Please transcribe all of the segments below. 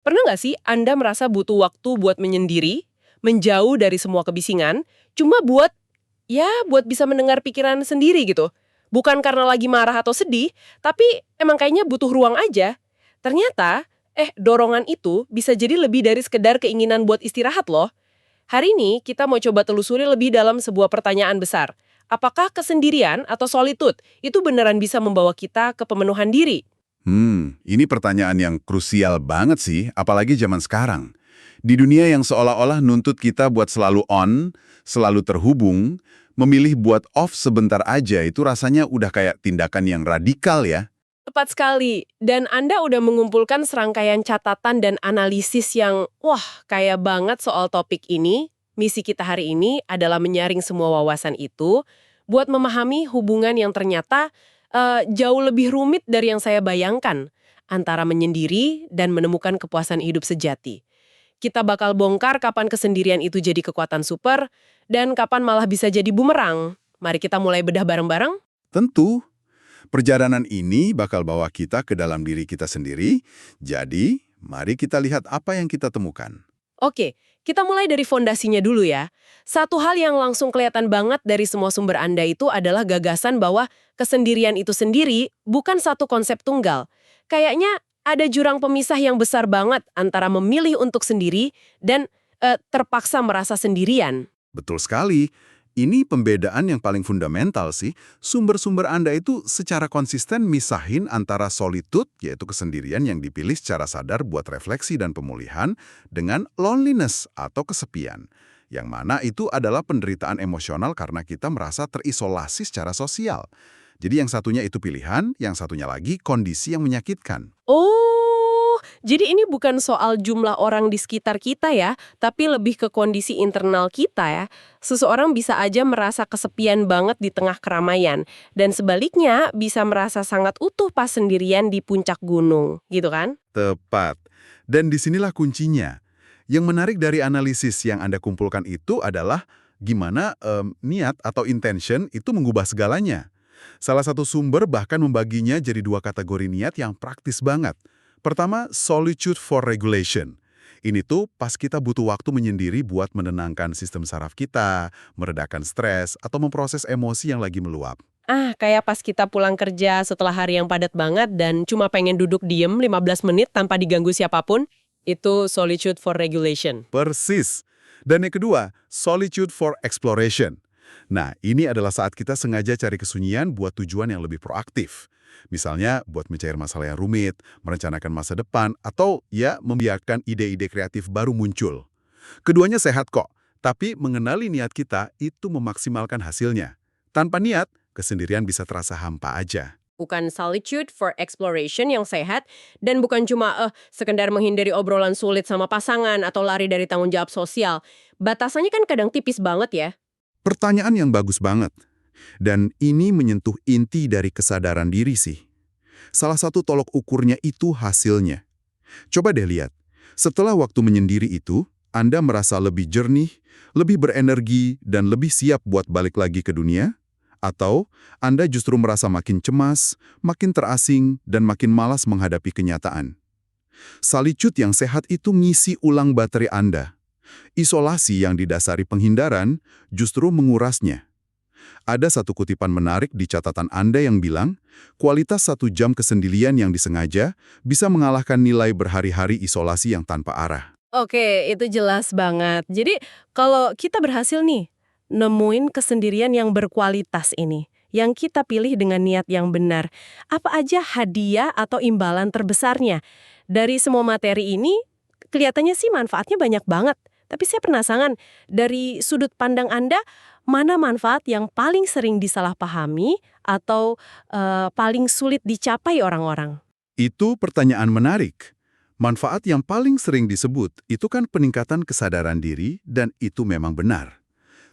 Pernah nggak sih Anda merasa butuh waktu buat menyendiri, menjauh dari semua kebisingan, cuma buat bisa mendengar pikiran sendiri gitu? Bukan karena lagi marah atau sedih, tapi emang kayaknya butuh ruang aja. Ternyata, dorongan itu bisa jadi lebih dari sekedar keinginan buat istirahat loh. Hari ini kita mau coba telusuri lebih dalam sebuah pertanyaan besar. Apakah kesendirian atau solitude itu beneran bisa membawa kita ke pemenuhan diri? Ini pertanyaan yang krusial banget sih, apalagi zaman sekarang. Di dunia yang seolah-olah nuntut kita buat selalu on, selalu terhubung, memilih buat off sebentar aja itu rasanya udah kayak tindakan yang radikal ya. Tepat sekali. Dan Anda udah mengumpulkan serangkaian catatan dan analisis yang, wah, kaya banget soal topik ini. Misi kita hari ini adalah menyaring semua wawasan itu buat memahami hubungan yang ternyata jauh lebih rumit dari yang saya bayangkan antara menyendiri dan menemukan kepuasan hidup sejati. Kita bakal bongkar kapan kesendirian itu jadi kekuatan super dan kapan malah bisa jadi bumerang. Mari kita mulai bedah bareng-bareng. Tentu, perjalanan ini bakal bawa kita ke dalam diri kita sendiri, jadi mari kita lihat apa yang kita temukan. Oke, kita mulai dari fondasinya dulu ya. Satu hal yang langsung kelihatan banget dari semua sumber Anda itu adalah gagasan bahwa kesendirian itu sendiri bukan satu konsep tunggal. Kayaknya ada jurang pemisah yang besar banget antara memilih untuk sendiri dan terpaksa merasa sendirian. Betul sekali. Ini pembedaan yang paling fundamental sih. Sumber-sumber Anda itu secara konsisten misahin antara solitude, yaitu kesendirian yang dipilih secara sadar buat refleksi dan pemulihan, dengan loneliness atau kesepian. Yang mana itu adalah penderitaan emosional karena kita merasa terisolasi secara sosial. Jadi yang satunya itu pilihan, yang satunya lagi kondisi yang menyakitkan. Oh, jadi ini bukan soal jumlah orang di sekitar kita ya, tapi lebih ke kondisi internal kita ya. Seseorang bisa aja merasa kesepian banget di tengah keramaian, dan sebaliknya bisa merasa sangat utuh pas sendirian di puncak gunung, gitu kan? Tepat. Dan disinilah kuncinya. Yang menarik dari analisis yang Anda kumpulkan itu adalah gimana niat atau intention itu mengubah segalanya. Salah satu sumber bahkan membaginya jadi dua kategori niat yang praktis banget. Pertama, solitude for regulation. Ini tuh pas kita butuh waktu menyendiri buat menenangkan sistem saraf kita, meredakan stres, atau memproses emosi yang lagi meluap. Ah, kayak pas kita pulang kerja setelah hari yang padat banget dan cuma pengen duduk diem 15 menit tanpa diganggu siapapun, itu solitude for regulation. Persis. Dan yang kedua, solitude for exploration. Nah, ini adalah saat kita sengaja cari kesunyian buat tujuan yang lebih proaktif. Misalnya, buat mencair masalah yang rumit, merencanakan masa depan, atau ya, membiarkan ide-ide kreatif baru muncul. Keduanya sehat kok, tapi mengenali niat kita itu memaksimalkan hasilnya. Tanpa niat, kesendirian bisa terasa hampa aja. Bukan solitude for exploration yang sehat, dan bukan cuma sekedar menghindari obrolan sulit sama pasangan atau lari dari tanggung jawab sosial. Batasannya kan kadang tipis banget ya. Pertanyaan yang bagus banget. Dan ini menyentuh inti dari kesadaran diri sih. Salah satu tolok ukurnya itu hasilnya. Coba deh lihat. Setelah waktu menyendiri itu, Anda merasa lebih jernih, lebih berenergi, dan lebih siap buat balik lagi ke dunia? Atau Anda justru merasa makin cemas, makin terasing, dan makin malas menghadapi kenyataan? Solitude yang sehat itu ngisi ulang baterai Anda. Isolasi yang didasari penghindaran justru mengurasnya. Ada satu kutipan menarik di catatan Anda yang bilang, kualitas 1 jam kesendirian yang disengaja bisa mengalahkan nilai berhari-hari isolasi yang tanpa arah. Oke, itu jelas banget. Jadi kalau kita berhasil nih, nemuin kesendirian yang berkualitas ini, yang kita pilih dengan niat yang benar, apa aja hadiah atau imbalan terbesarnya? Dari semua materi ini, kelihatannya sih manfaatnya banyak banget. Tapi saya penasaran, dari sudut pandang Anda, mana manfaat yang paling sering disalahpahami atau paling sulit dicapai orang-orang? Itu pertanyaan menarik. Manfaat yang paling sering disebut itu kan peningkatan kesadaran diri dan itu memang benar.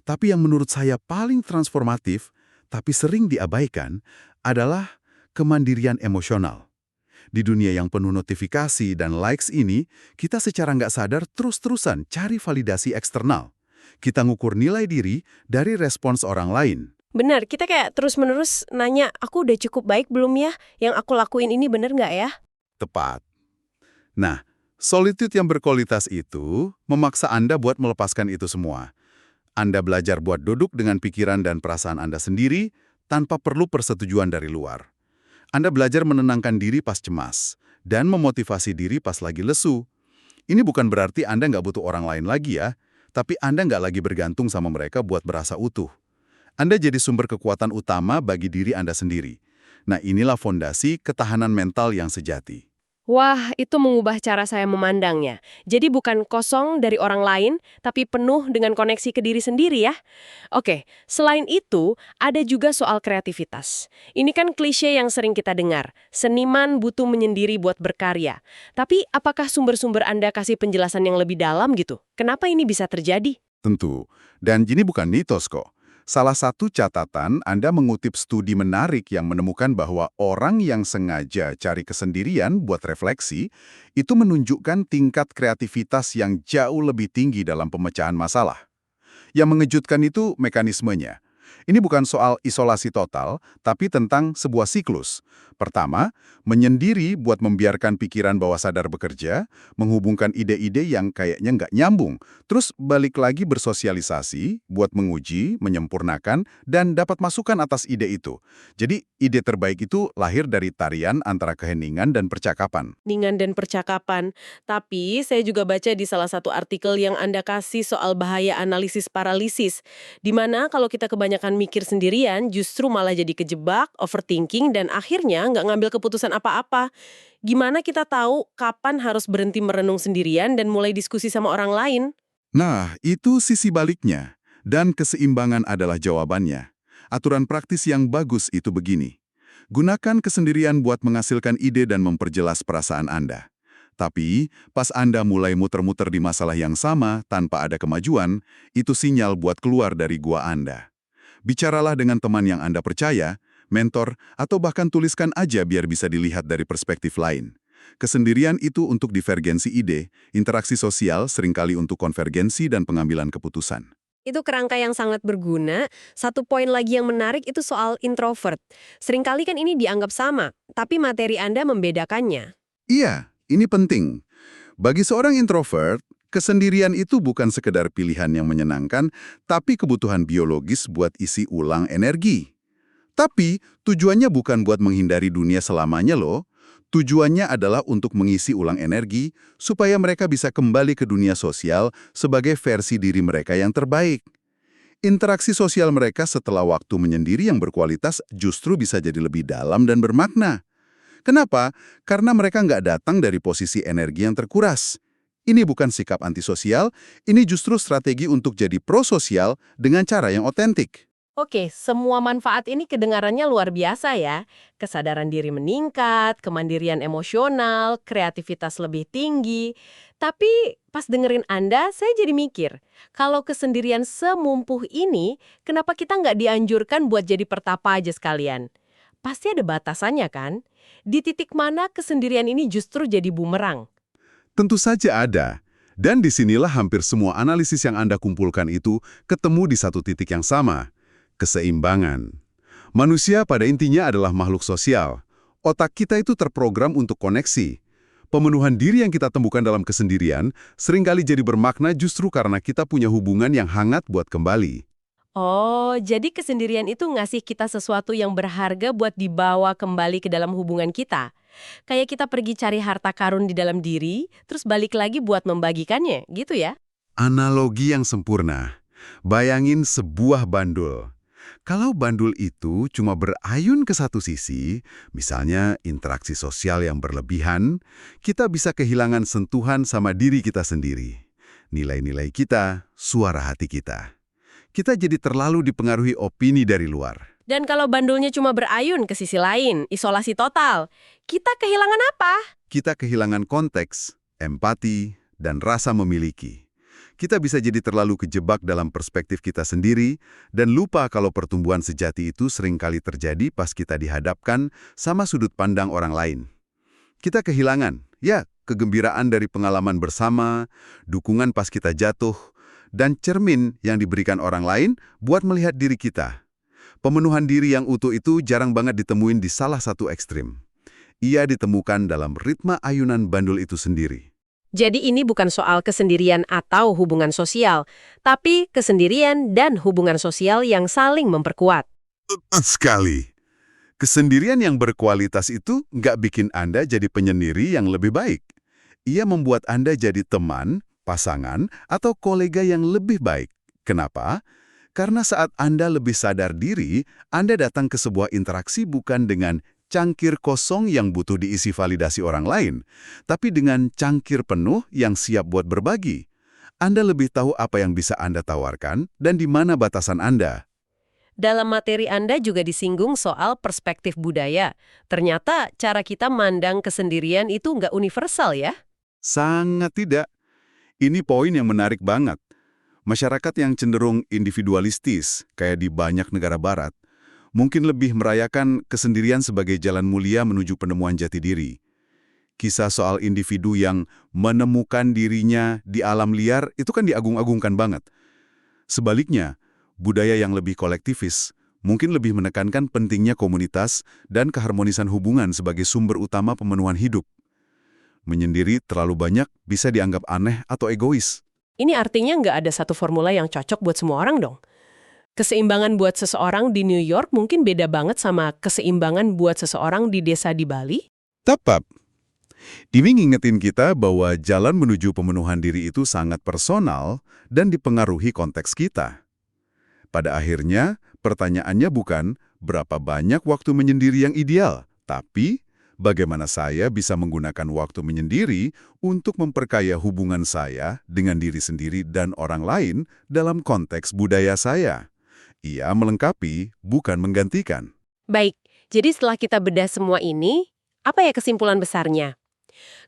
Tapi yang menurut saya paling transformatif, tapi sering diabaikan, adalah kemandirian emosional. Di dunia yang penuh notifikasi dan likes ini, kita secara nggak sadar terus-terusan cari validasi eksternal. Kita ngukur nilai diri dari respons orang lain. Benar, kita kayak terus-menerus nanya, aku udah cukup baik belum ya? Yang aku lakuin ini bener nggak ya? Tepat. Nah, Solitude yang berkualitas itu memaksa Anda buat melepaskan itu semua. Anda belajar buat duduk dengan pikiran dan perasaan Anda sendiri tanpa perlu persetujuan dari luar. Anda belajar menenangkan diri pas cemas dan memotivasi diri pas lagi lesu. Ini bukan berarti Anda nggak butuh orang lain lagi ya, tapi Anda nggak lagi bergantung sama mereka buat berasa utuh. Anda jadi sumber kekuatan utama bagi diri Anda sendiri. Nah, inilah fondasi ketahanan mental yang sejati. Wah, itu mengubah cara saya memandangnya. Jadi bukan kosong dari orang lain, tapi penuh dengan koneksi ke diri sendiri ya. Oke, selain itu, ada juga soal kreativitas. Ini kan klise yang sering kita dengar. Seniman butuh menyendiri buat berkarya. Tapi apakah sumber-sumber Anda kasih penjelasan yang lebih dalam gitu? Kenapa ini bisa terjadi? Tentu. Dan ini bukan mitos kok. Salah satu catatan, Anda mengutip studi menarik yang menemukan bahwa orang yang sengaja cari kesendirian buat refleksi, itu menunjukkan tingkat kreativitas yang jauh lebih tinggi dalam pemecahan masalah. Yang mengejutkan itu mekanismenya. Ini bukan soal isolasi total, tapi tentang sebuah siklus. Pertama, menyendiri buat membiarkan pikiran bawah sadar bekerja, menghubungkan ide-ide yang kayaknya nggak nyambung, terus balik lagi bersosialisasi, buat menguji, menyempurnakan, dan dapat masukan atas ide itu. Jadi, ide terbaik itu lahir dari tarian antara keheningan dan percakapan. Ningan dan percakapan. Tapi saya juga baca di salah satu artikel yang Anda kasih soal bahaya analisis paralisis, di mana kalau kita kebanyakan mikir sendirian, justru malah jadi kejebak, overthinking, dan akhirnya nggak ngambil keputusan apa-apa. Gimana kita tahu kapan harus berhenti merenung sendirian dan mulai diskusi sama orang lain? Nah, itu sisi baliknya. Dan keseimbangan adalah jawabannya. Aturan praktis yang bagus itu begini. Gunakan kesendirian buat menghasilkan ide dan memperjelas perasaan Anda. Tapi, pas Anda mulai muter-muter di masalah yang sama tanpa ada kemajuan, itu sinyal buat keluar dari gua Anda. Bicaralah dengan teman yang Anda percaya, mentor, atau bahkan tuliskan aja biar bisa dilihat dari perspektif lain. Kesendirian itu untuk divergensi ide, interaksi sosial seringkali untuk konvergensi dan pengambilan keputusan. Itu kerangka yang sangat berguna. Satu poin lagi yang menarik itu soal introvert. Seringkali kan ini dianggap sama, tapi materi Anda membedakannya. Iya, ini penting. Bagi seorang introvert, kesendirian itu bukan sekedar pilihan yang menyenangkan, tapi kebutuhan biologis buat isi ulang energi. Tapi tujuannya bukan buat menghindari dunia selamanya loh. Tujuannya adalah untuk mengisi ulang energi supaya mereka bisa kembali ke dunia sosial sebagai versi diri mereka yang terbaik. Interaksi sosial mereka setelah waktu menyendiri yang berkualitas justru bisa jadi lebih dalam dan bermakna. Kenapa? Karena mereka nggak datang dari posisi energi yang terkuras. Ini bukan sikap antisosial, ini justru strategi untuk jadi prososial dengan cara yang otentik. Oke, semua manfaat ini kedengarannya luar biasa ya. Kesadaran diri meningkat, kemandirian emosional, kreativitas lebih tinggi. Tapi pas dengerin Anda, saya jadi mikir, kalau kesendirian semumpuh ini, kenapa kita nggak dianjurkan buat jadi pertapa aja sekalian? Pasti ada batasannya kan? Di titik mana kesendirian ini justru jadi bumerang? Tentu saja ada. Dan disinilah hampir semua analisis yang Anda kumpulkan itu ketemu di satu titik yang sama. Keseimbangan. Manusia pada intinya adalah makhluk sosial. Otak kita itu terprogram untuk koneksi. Pemenuhan diri yang kita temukan dalam kesendirian seringkali jadi bermakna justru karena kita punya hubungan yang hangat buat kembali. Oh, jadi kesendirian itu ngasih kita sesuatu yang berharga buat dibawa kembali ke dalam hubungan kita. Kayak kita pergi cari harta karun di dalam diri, terus balik lagi buat membagikannya, gitu ya? Analogi yang sempurna. Bayangin sebuah bandul. Kalau bandul itu cuma berayun ke satu sisi, misalnya interaksi sosial yang berlebihan, kita bisa kehilangan sentuhan sama diri kita sendiri. Nilai-nilai kita, suara hati kita. Kita jadi terlalu dipengaruhi opini dari luar. Dan kalau bandulnya cuma berayun ke sisi lain, isolasi total, kita kehilangan apa? Kita kehilangan konteks, empati, dan rasa memiliki. Kita bisa jadi terlalu kejebak dalam perspektif kita sendiri dan lupa kalau pertumbuhan sejati itu seringkali terjadi pas kita dihadapkan sama sudut pandang orang lain. Kita kehilangan, ya, kegembiraan dari pengalaman bersama, dukungan pas kita jatuh, dan cermin yang diberikan orang lain buat melihat diri kita. Pemenuhan diri yang utuh itu jarang banget ditemuin di salah satu ekstrim. Ia ditemukan dalam ritme ayunan bandul itu sendiri. Jadi ini bukan soal kesendirian atau hubungan sosial, tapi kesendirian dan hubungan sosial yang saling memperkuat. Tepat sekali. Kesendirian yang berkualitas itu nggak bikin Anda jadi penyendiri yang lebih baik. Ia membuat Anda jadi teman, pasangan, atau kolega yang lebih baik. Kenapa? Karena saat Anda lebih sadar diri, Anda datang ke sebuah interaksi bukan dengan cangkir kosong yang butuh diisi validasi orang lain, tapi dengan cangkir penuh yang siap buat berbagi. Anda lebih tahu apa yang bisa Anda tawarkan dan di mana batasan Anda. Dalam materi Anda juga disinggung soal perspektif budaya. Ternyata cara kita mandang kesendirian itu nggak universal ya? Sangat tidak. Ini poin yang menarik banget. Masyarakat yang cenderung individualistis, kayak di banyak negara barat, mungkin lebih merayakan kesendirian sebagai jalan mulia menuju penemuan jati diri. Kisah soal individu yang menemukan dirinya di alam liar itu kan diagung-agungkan banget. Sebaliknya, budaya yang lebih kolektivis mungkin lebih menekankan pentingnya komunitas dan keharmonisan hubungan sebagai sumber utama pemenuhan hidup. Menyendiri terlalu banyak bisa dianggap aneh atau egois. Ini artinya nggak ada satu formula yang cocok buat semua orang dong. Keseimbangan buat seseorang di New York mungkin beda banget sama keseimbangan buat seseorang di desa di Bali. Tepat. Dimi ngingetin kita bahwa jalan menuju pemenuhan diri itu sangat personal dan dipengaruhi konteks kita. Pada akhirnya, pertanyaannya bukan berapa banyak waktu menyendiri yang ideal, tapi bagaimana saya bisa menggunakan waktu menyendiri untuk memperkaya hubungan saya dengan diri sendiri dan orang lain dalam konteks budaya saya. Ia melengkapi, bukan menggantikan. Baik, jadi setelah kita bedah semua ini, apa ya kesimpulan besarnya?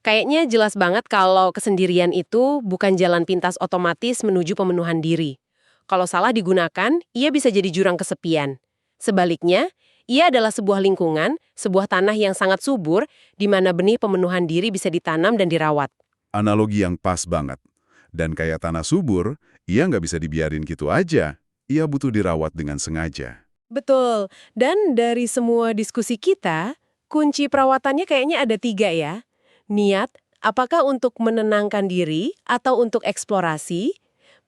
Kayaknya jelas banget kalau kesendirian itu bukan jalan pintas otomatis menuju pemenuhan diri. Kalau salah digunakan, ia bisa jadi jurang kesepian. Sebaliknya, ia adalah sebuah lingkungan, sebuah tanah yang sangat subur, di mana benih pemenuhan diri bisa ditanam dan dirawat. Analogi yang pas banget. Dan kayak tanah subur, ia nggak bisa dibiarin gitu aja. Ia butuh dirawat dengan sengaja. Betul, dan dari semua diskusi kita, kunci perawatannya kayaknya ada 3 ya. Niat, apakah untuk menenangkan diri atau untuk eksplorasi?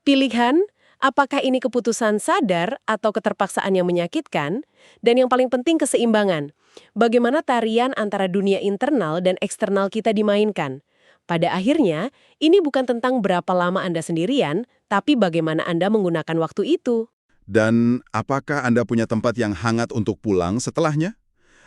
Pilihan, apakah ini keputusan sadar atau keterpaksaan yang menyakitkan? Dan yang paling penting keseimbangan. Bagaimana tarian antara dunia internal dan eksternal kita dimainkan? Pada akhirnya, ini bukan tentang berapa lama Anda sendirian, tapi bagaimana Anda menggunakan waktu itu. Dan apakah Anda punya tempat yang hangat untuk pulang setelahnya?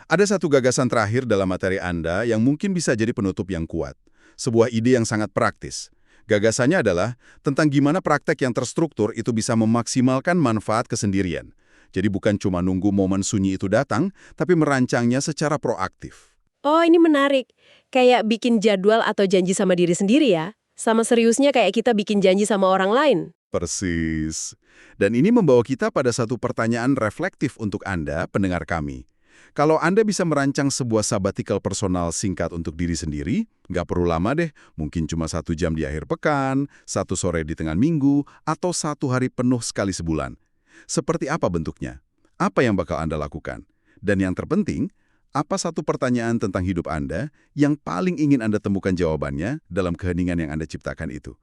Ada satu gagasan terakhir dalam materi Anda yang mungkin bisa jadi penutup yang kuat. Sebuah ide yang sangat praktis. Gagasannya adalah tentang gimana praktek yang terstruktur itu bisa memaksimalkan manfaat kesendirian. Jadi bukan cuma nunggu momen sunyi itu datang, tapi merancangnya secara proaktif. Oh, ini menarik. Kayak bikin jadwal atau janji sama diri sendiri ya. Sama seriusnya kayak kita bikin janji sama orang lain. Persis. Dan ini membawa kita pada satu pertanyaan reflektif untuk Anda, pendengar kami. Kalau Anda bisa merancang sebuah sabbatical personal singkat untuk diri sendiri, nggak perlu lama deh, mungkin cuma 1 jam di akhir pekan, 1 sore di tengah minggu, atau 1 hari penuh sekali sebulan. Seperti apa bentuknya? Apa yang bakal Anda lakukan? Dan yang terpenting, apa satu pertanyaan tentang hidup Anda yang paling ingin Anda temukan jawabannya dalam keheningan yang Anda ciptakan itu?